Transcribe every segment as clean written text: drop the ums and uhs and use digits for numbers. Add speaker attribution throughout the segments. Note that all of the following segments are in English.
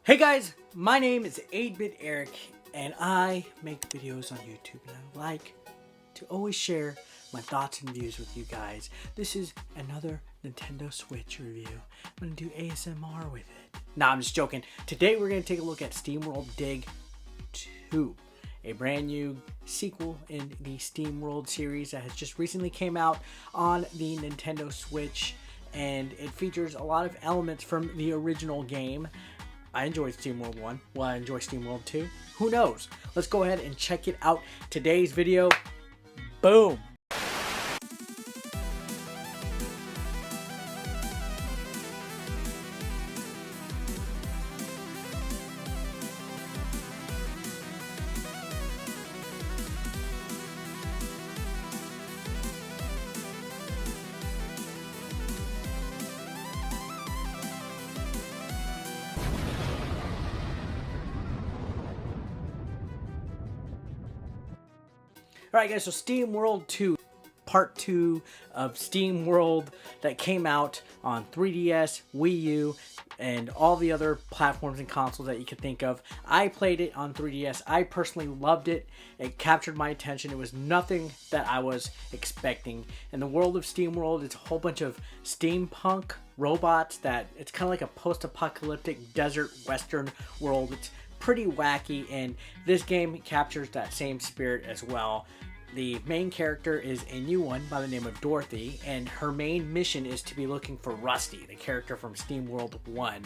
Speaker 1: Hey guys, my name is 8-Bit Eric and I make videos on YouTube and I like to always share my thoughts and views with you guys. This is another Nintendo Switch review. I'm gonna do ASMR with it. Nah, I'm just joking. Today we're gonna take a look at SteamWorld Dig 2, a brand new sequel in the SteamWorld series that has just recently came out on the Nintendo Switch, and it features a lot of elements from the original game. I enjoyed SteamWorld 1. Will I enjoy SteamWorld 2? Who knows? Let's go ahead and check it out. Today's video, boom! Alright guys, so SteamWorld 2, part 2 of SteamWorld that came out on 3DS, Wii U, and all the other platforms and consoles that you could think of. I played it on 3DS. I personally loved it. It captured my attention. It was nothing that I was expecting. In the world of SteamWorld, it's a whole bunch of steampunk robots that it's kind of like a post-apocalyptic desert western world. It's pretty wacky, and this game captures that same spirit as well. The main character is a new one by the name of Dorothy, and her main mission is to be looking for Rusty, the character from SteamWorld 1.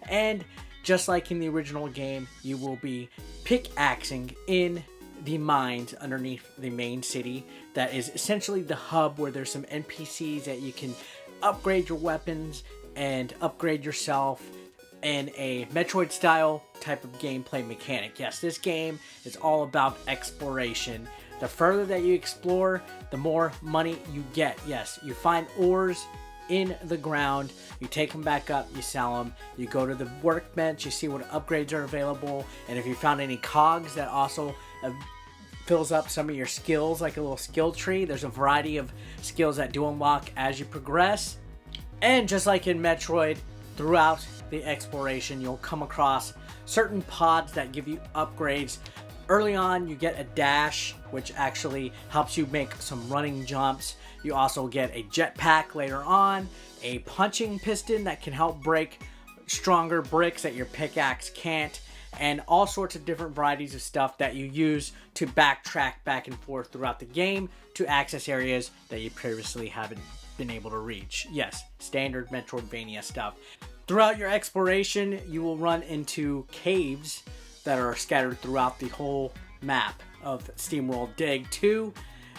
Speaker 1: And just like in the original game, you will be pickaxing in the mines underneath the main city that is essentially the hub where there's some NPCs that you can upgrade your weapons and upgrade yourself in a Metroid style type of gameplay mechanic. Yes, this game is all about exploration. The further that you explore, the more money you get. Yes, you find ores in the ground, you take them back up, you sell them, you go to the workbench, you see what upgrades are available, and if you found any cogs that also fills up some of your skills, like a little skill tree. There's a variety of skills that do unlock as you progress. And just like in Metroid, throughout the exploration, you'll come across certain pods that give you upgrades. Early on, you get a dash, which actually helps you make some running jumps. You also get a jetpack later on, a punching piston that can help break stronger bricks that your pickaxe can't, and all sorts of different varieties of stuff that you use to backtrack back and forth throughout the game to access areas that you previously haven't been able to reach. Yes, standard Metroidvania stuff. Throughout your exploration, you will run into caves that are scattered throughout the whole map of SteamWorld Dig 2.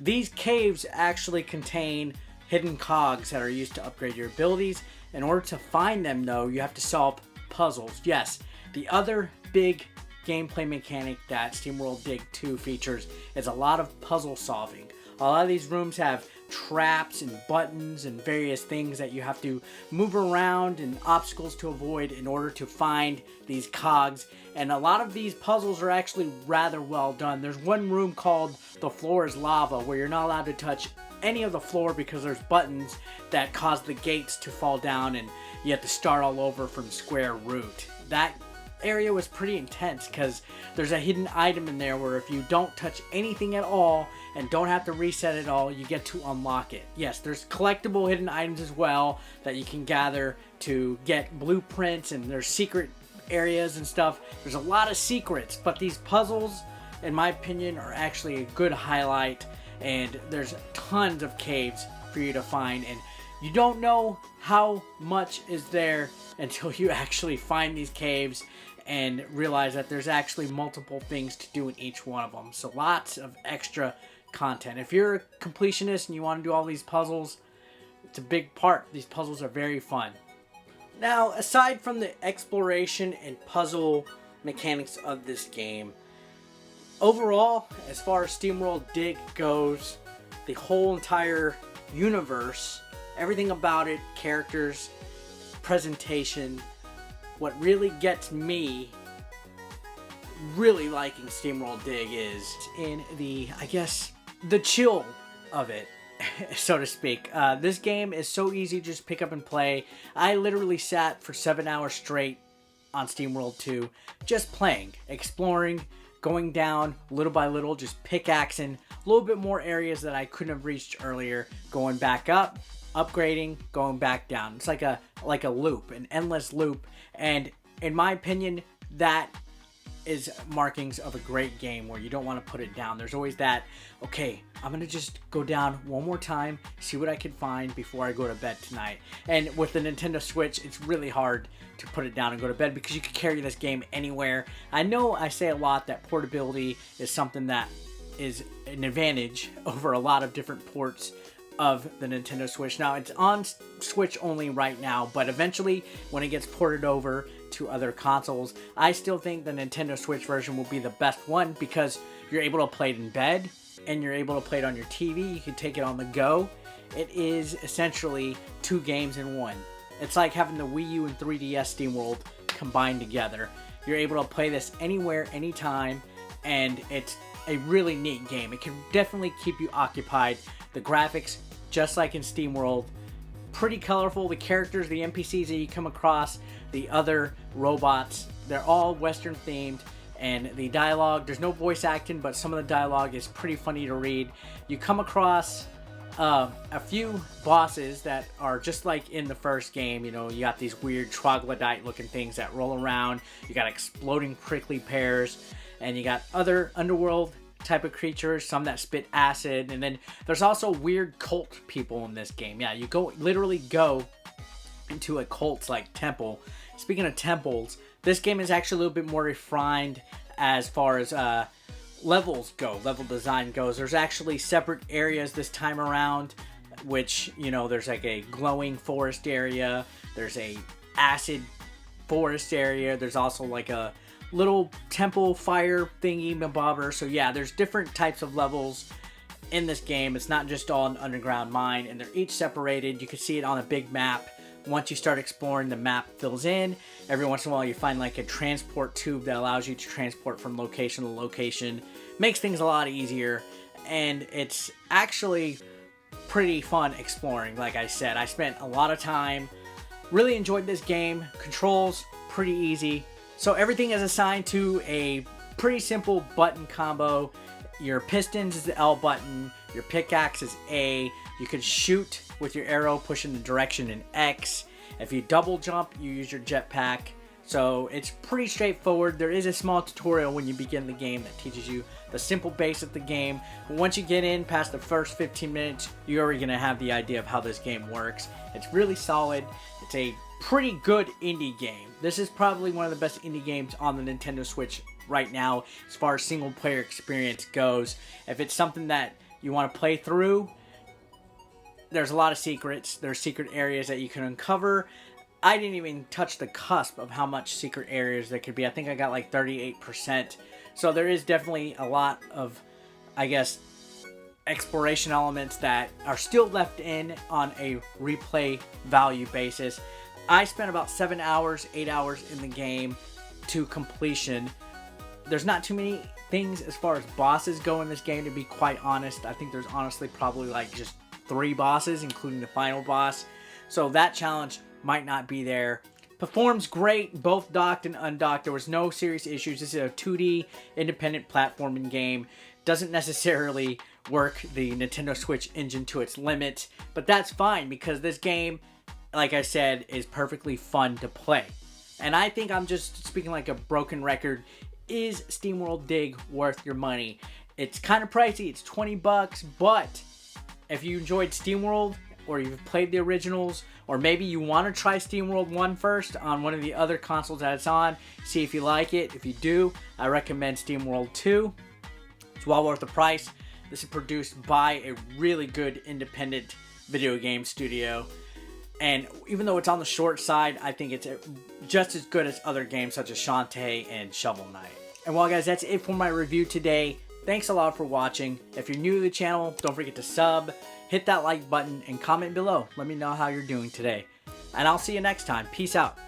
Speaker 1: These caves actually contain hidden cogs that are used to upgrade your abilities. In order to find them, though, you have to solve puzzles. Yes, the other big gameplay mechanic that SteamWorld Dig 2 features is a lot of puzzle solving. A lot of these rooms have traps and buttons and various things that you have to move around and obstacles to avoid in order to find these cogs. And a lot of these puzzles are actually rather well done. There's one room called The Floor is Lava where you're not allowed to touch any of the floor because there's buttons that cause the gates to fall down and you have to start all over from square root. That area was pretty intense because there's a hidden item in there where if you don't touch anything at all and don't have to reset it all, you get to unlock it. Yes, there's collectible hidden items as well that you can gather to get blueprints, and there's secret areas and stuff. There's a lot of secrets, but these puzzles, in my opinion, are actually a good highlight, and there's tons of caves for you to find, and you don't know how much is there until you actually find these caves and realize that there's actually multiple things to do in each one of them. So lots of extra content. If you're a completionist and you want to do all these puzzles, it's a big part. These puzzles are very fun. Now, aside from the exploration and puzzle mechanics of this game, overall, as far as SteamWorld Dig goes, the whole entire universe, everything about it, characters, presentation, what really gets me really liking SteamWorld Dig is in the, I guess, the chill of it. so to speak. This game is so easy to just pick up and play. I literally sat for 7 hours straight on SteamWorld 2, just playing, exploring, going down little by little, just pickaxing a little bit more areas that I couldn't have reached earlier, going back up, upgrading, going back down. It's like a loop, an endless loop, and in my opinion, that is markings of a great game where you don't want to put it down. There's always that, okay, I'm gonna just go down one more time, see what I can find before I go to bed tonight. And with the Nintendo Switch, it's really hard to put it down and go to bed because you can carry this game anywhere. I know I say a lot that portability is something that is an advantage over a lot of different ports of the Nintendo Switch. Now, it's on Switch only right now, but eventually when it gets ported over to other consoles, I still think the Nintendo Switch version will be the best one because you're able to play it in bed and you're able to play it on your TV. You can take it on the go. It is essentially 2 games in one. It's like having the Wii U and 3DS SteamWorld combined together. You're able to play this anywhere, anytime, and it's a really neat game. It can definitely keep you occupied. The graphics, just like in SteamWorld, pretty colorful. The characters, the NPCs that you come across, the other robots, they're all Western themed. And the dialogue, there's no voice acting, but some of the dialogue is pretty funny to read. You come across a few bosses that are just like in the first game. You know, you got these weird troglodyte looking things that roll around. You got exploding prickly pears, and you got other underworld type of creatures, some that spit acid, and then there's also weird cult people in this game. Yeah, you literally go into a cult like temple. Speaking of temples, this game is actually a little bit more refined as far as levels go, level design goes. There's actually separate areas this time around, which, you know, there's like a glowing forest area, there's a acid forest area, there's also like a little temple fire thingy mabobber. So yeah, there's different types of levels in this game. It's not just all an underground mine, and they're each separated. You can see it on a big map. Once you start exploring, the map fills in. Every once in a while you find like a transport tube that allows you to transport from location to location. Makes things a lot easier, and it's actually pretty fun exploring. Like I said, I spent a lot of time, really enjoyed this game. Controls, pretty easy. So everything is assigned to a pretty simple button combo. Your pistons is the L button, your pickaxe is A. You can shoot with your arrow, pushing the direction in X. If you double jump, you use your jetpack. So it's pretty straightforward. There is a small tutorial when you begin the game that teaches you the simple base of the game. But once you get in past the first 15 minutes, you're already going to have the idea of how this game works. It's really solid. It's a pretty good indie game. This is probably one of the best indie games on the Nintendo Switch right now as far as single player experience goes. If it's something that you want to play through, there's a lot of secrets. There's secret areas that you can uncover. I didn't even touch the cusp of how much secret areas there could be. I think I got like 38%. So there is definitely a lot of, I guess, exploration elements that are still left in on a replay value basis. I spent about 7 hours, 8 hours in the game to completion. There's not too many things as far as bosses go in this game, to be quite honest. I think there's honestly probably like just 3 bosses, including the final boss. So that challenge might not be there. Performs great, both docked and undocked. There was no serious issues. This is a 2D independent platforming game. Doesn't necessarily work the Nintendo Switch engine to its limit, but that's fine because this game, like I said, is perfectly fun to play. And I think I'm just speaking like a broken record. Is SteamWorld Dig worth your money? It's kind of pricey. It's $20, but if you enjoyed SteamWorld, or you've played the originals, or maybe you want to try SteamWorld 1 first on one of the other consoles that it's on, see if you like it. If you do, I recommend SteamWorld 2. It's well worth the price. This is produced by a really good independent video game studio. And even though it's on the short side, I think it's just as good as other games such as Shantae and Shovel Knight. And well, guys, that's it for my review today. Thanks a lot for watching. If you're new to the channel, don't forget to sub, hit that like button, and comment below. Let me know how you're doing today. And I'll see you next time. Peace out.